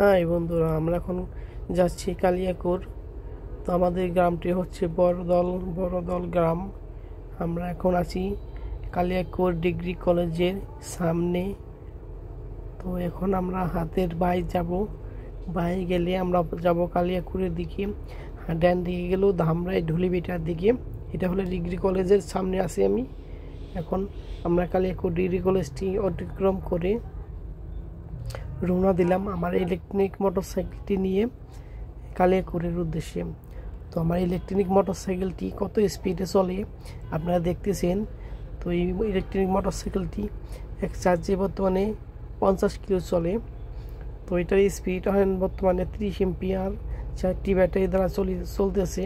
High বন্ধুরা, আমরা এখন যাচ্ছি কালিয়াকৈর। তো আমাদের গ্রামটি হচ্ছে বড়দল গ্রাম। আমরা এখন আছি কালিয়াকৈর ডিগ্রি কলেজের সামনে। তো এখন আমরা হাতের বাইরে যাব। বাইরে গেলে আমরা যাব কালিয়াকৈরের দিকে, ডান দিকে গেলেও ধামরাই ঢুলিবিটার দিকে। এটা হলো ডিগ্রি কলেজের সামনে আছি আমি। এখন আমরা কালিয়াকৈর ডিগ্রি কলেজটি অতিক্রম করে রওনা দিলাম আমার ইলেকট্রনিক মোটরসাইকেলটি নিয়ে কালিয়াকৈরের উদ্দেশ্যে। তো আমার ইলেকট্রনিক মোটরসাইকেলটি কত স্পিডে চলে আপনারা দেখতেছেন। তো এই ইলেকট্রনিক মোটরসাইকেলটি এক চার্জে বর্তমানে 50 কিলো চলে। তো এটার স্পিড হয় বর্তমানে 30 এম্পিয়ার, 4টি ব্যাটারি দ্বারা চলতেছে।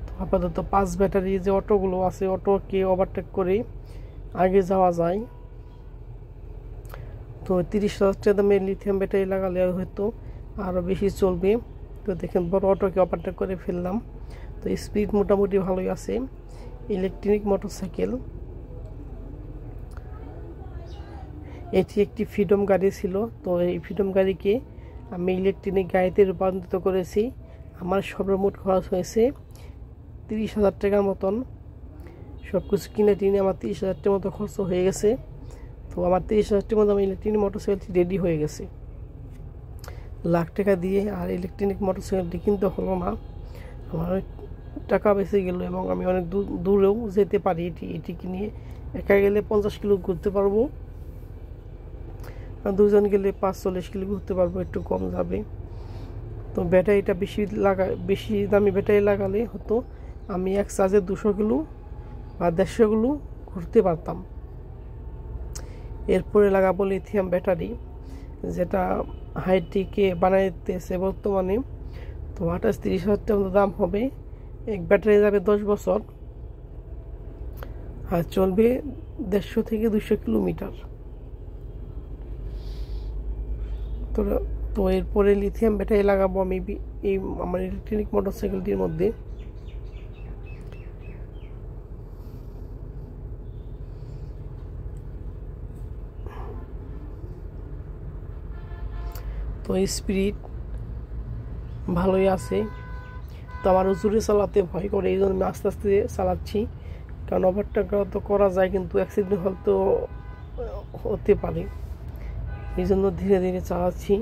তো আপাতত 5 ব্যাটারি যে অটোগুলো আছে, অটোকে ওভারটেক করে আগে যাওয়া যায়। তো 30,000 টাকা দামের লিথিয়াম ব্যাটারি লাগালে হয়তো আরও বেশি চলবে। তো দেখেন বড় অটোকে ওভারটেক করে ফেললাম। তো স্পিড মোটামুটি ভালোই আছে ইলেকট্রনিক মোটরসাইকেল। এটি একটি ফ্রিডম গাড়ি ছিল। তো এই ফ্রিডম গাড়িকে আমি ইলেকট্রনিক গাড়িতে রূপান্তরিত করেছি। আমার সর্বমোট খরচ হয়েছে 30,000 টাকার মতন। সব কিছু কিনে টিনে আমার 30,000 টাকার মতো খরচ হয়ে গেছে। তো আমার 30,000 টাকার মতো আমার ইলেকট্রনিক মোটরসাইকেলটি রেডি হয়ে গেছে। লাখ টাকা দিয়ে আর ইলেকট্রনিক মোটরসাইকেলটি কিনতে হলো না, আমার অনেক টাকা বেঁচে গেল এবং আমি অনেক দূরেও যেতে পারি। এটিকে নিয়ে একা গেলে 50 কিলো ঘুরতে পারবো, আর দুজন গেলে 40 কিলো ঘুরতে পারবো, একটু কম যাবে। তো ব্যাটারিটা বেশি দামি ব্যাটারি লাগালে হতো আমি এক চার্জে 200 কিলো বা 150 কিলো ঘুরতে পারতাম। এরপরে লাগাবো লিথিয়াম ব্যাটারি, যেটা হাইটেকে বানাইতেছে বর্তমানে। তো 28-30,000 টাকা দাম হবে। এক ব্যাটারি যাবে 10 বছর আর চলবে 150 থেকে 200 কিলোমিটার। তো এরপরে লিথিয়াম ব্যাটারি লাগাবো আমি এই আমার ইলেকট্রনিক মোটরসাইকেলটির মধ্যে। তো স্পিড ভালোই আছে। তো আমার জোরে চালাতে ভয় করে, এই জন্য আমি আস্তে আস্তে চালাচ্ছি, কারণ ওভারটেক তো করা যায় কিন্তু অ্যাক্সিডেন্ট হয়তো হতে পারে, এই জন্য ধীরে ধীরে চালাচ্ছি।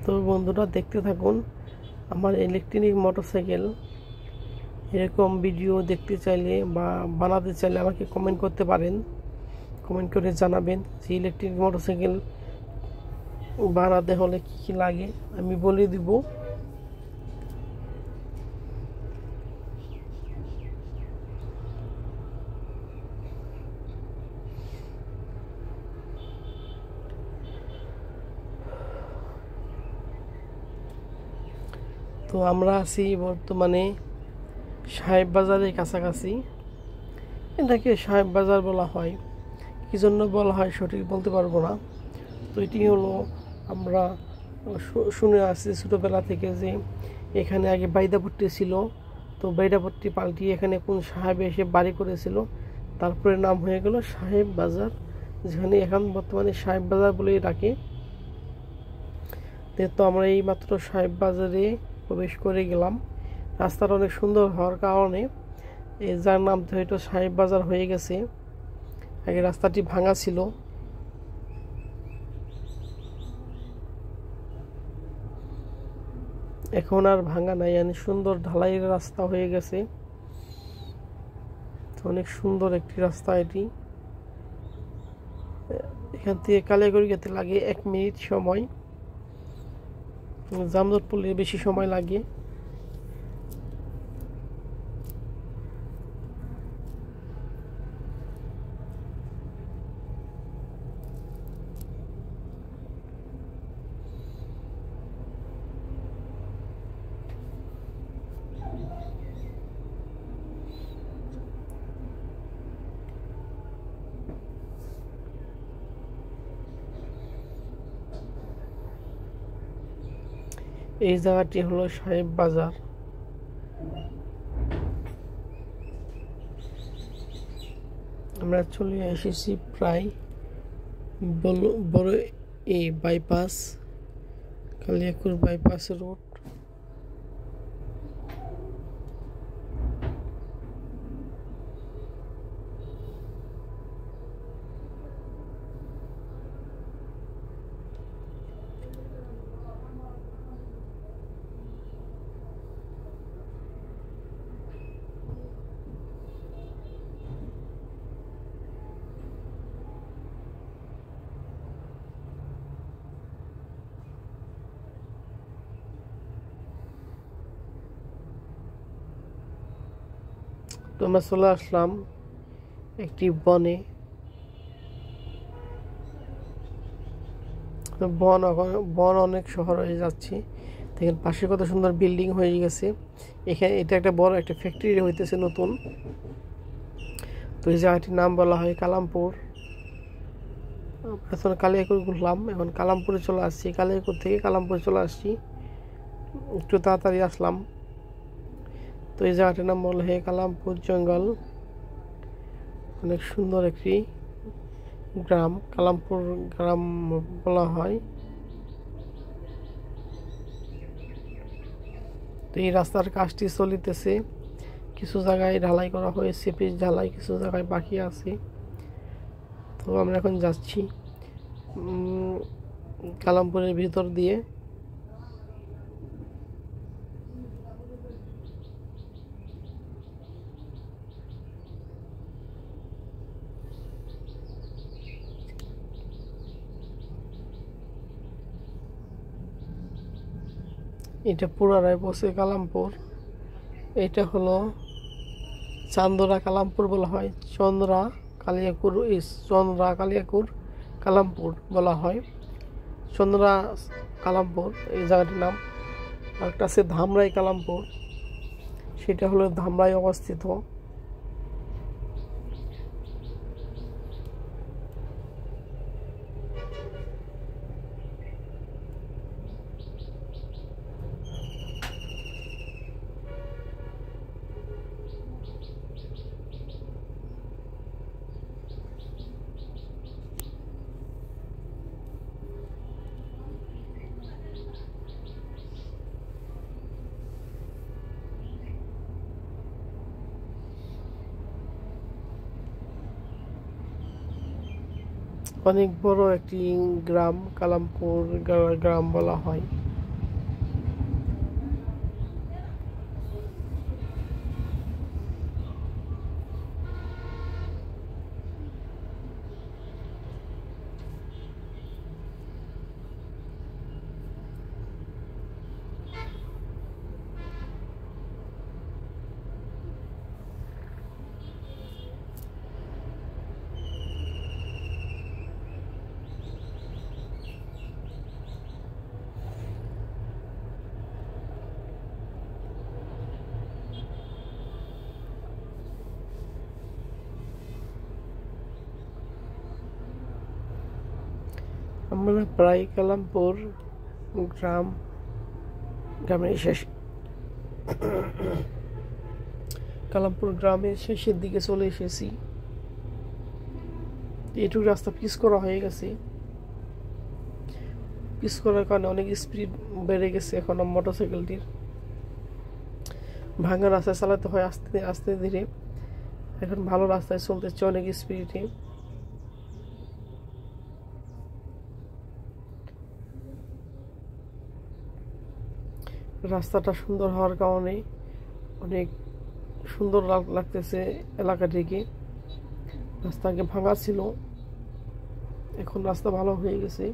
তো বন্ধুরা দেখতে থাকুন আমার ইলেকট্রনিক মোটরসাইকেল। এরকম ভিডিও দেখতে চাইলে বা বানাতে চাইলে আমাকে কমেন্ট করতে পারেন। কমেন্ট করে জানাবেন যে ইলেকট্রিক মোটরসাইকেল বানাতে হলে কী কী লাগে আমি বলে দিব। তো আমরা আছি বর্তমানে সাহেব বাজারের কাছাকাছি। এটাকে সাহেব বাজার বলা হয়, কী জন্য বলা হয় সঠিক বলতে পারবো না। তো এটি হলো আমরা শুনে আসছি ছোটোবেলা থেকে যে এখানে আগে বাইদাপট্টি ছিল। তো বাইদাপট্টি পাল্টিয়ে এখানে কোন সাহেব এসে বাড়ি করেছিল, তারপরে নাম হয়ে গেল সাহেব বাজার, যেখানে এখন বর্তমানে সাহেব বাজার বলেই ডাকে। তো আমরা এই মাত্র সাহেব বাজারে প্রবেশ করে গেলাম। রাস্তাটা অনেক সুন্দর হওয়ার কারণে যার নাম তো হয়তো সাহেব বাজার হয়ে গেছে। আগে রাস্তাটি ভাঙা ছিল, এখন আর ভাঙা নাই, অনেক সুন্দর ঢালাইয়ের রাস্তা হয়ে গেছে। অনেক সুন্দর একটি রাস্তা এটি। এখান থেকে কালিয়াকৈর যেতে লাগে 1 মিনিট সময়, যানজট পড়লে বেশি সময় লাগে। এই জায়গাটি হলো সাহেব বাজার। আমরা চলে এসেছি প্রায় বড় এই বাইপাস, কালিয়াকৈর বাইপাস রোড। তো আমরা চলে আসলাম একটি বনে। বন অনেক শহর হয়ে যাচ্ছে, দেখেন পাশে কত সুন্দর বিল্ডিং হয়ে গেছে। এখানে এটা একটা বড় একটা ফ্যাক্টরি হইতেছে নতুন। তো এই জায়গাটির নাম বলা হয় কালামপুর। এখন কালিয়াকৈর ঘুরলাম, এখন কালামপুরে চলে আসছি। কালিয়াকৈর থেকে কালামপুরে চলে আসছি, একটু তাড়াতাড়ি আসলাম। তো এই জায়গাটির নাম বলা হয় কালামপুর জঙ্গল। অনেক সুন্দর একটি গ্রাম, কালামপুর গ্রাম বলা হয়। তো এই রাস্তার কাজটি চলিতেছে, কিছু জায়গায় ঢালাই করা হয়েছে, পিচ ঢালাই, কিছু জায়গায় বাকি আছে। তো আমরা এখন যাচ্ছি কালামপুরের ভিতর দিয়ে। এটা পুরারায় বসে কালামপুর। এটা হলো চান্দরা কালামপুর বলা হয়, চন্দ্রা কালিয়াকৈর, চন্দ্রা কালিয়াকৈর কালামপুর বলা হয়, চন্দ্রা কালামপুর এই জায়গাটির নাম। আরেকটা আছে ধামরাই কালামপুর, সেটা হলো ধামরাই অবস্থিত। অনেক বড় একটি গ্রাম, কালামপুর গ্রাম বলা হয়। আমরা প্রায় কালামপুর গ্রামের কালামপুর গ্রামের শেষের দিকে চলে এসেছি। এটুকু রাস্তা পিচ করা হয়ে গেছে, পিচ করার কারণে অনেক স্পিড বেড়ে গেছে। এখন মোটরসাইকেলটির ভাঙা রাস্তায় চালাতে হয় আস্তে আস্তে ধীরে, এখন ভালো রাস্তায় চলতেছে অনেক স্পিডে। রাস্তাটা সুন্দর হওয়ার কারণে অনেক সুন্দর লাগতেছে এলাকাটিকে। রাস্তা আগে ভাঙা ছিল, এখন রাস্তা ভালো হয়ে গেছে।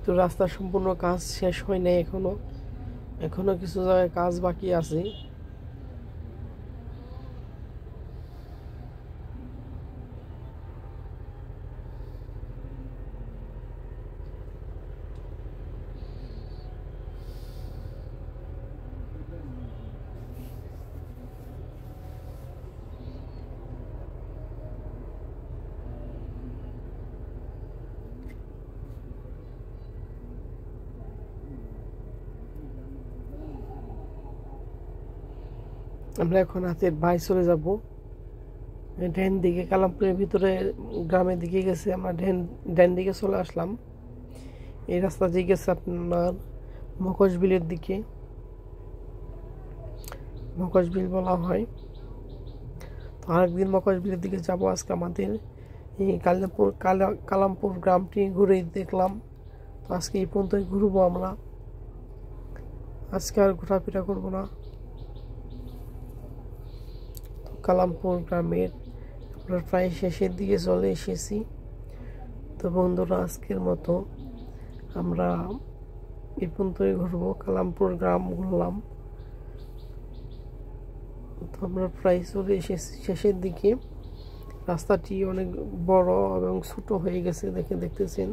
তো রাস্তার সম্পূর্ণ কাজ শেষ হয় নাই এখনো কিছু জায়গায় কাজ বাকি আছে। আমরা এখন হাতের ভাই চলে যাব ড্যান দিকে। কালামপুরের ভিতরে গ্রামের দিকে গেছে, আমরা ড্যান দিকে চলে আসলাম। এই রাস্তা দিয়ে গেছে আপনার মকশবিলের দিকে, মকশবিল বলা হয়। তো আরেকদিন মকশবিলের দিকে যাব। আজকে আমাদের এই কালামপুর গ্রামটি ঘুরে দেখলাম। তো আজকে এই পর্যন্তই ঘুরবো আমরা, আজকে আর ঘোরাফেরা করবো না। তো কালামপুর গ্রামের আমরা প্রায় শেষের দিকে চলে এসেছি। তো বন্ধুরা, আজকের মতো আমরা এই পর্যন্তই ঘুরবো। কালামপুর গ্রাম ঘুরলাম। তো আমরা প্রায় চলে এসেছি শেষের দিকে। রাস্তাটি অনেক বড় এবং ছোট হয়ে গেছে, দেখতেছেন।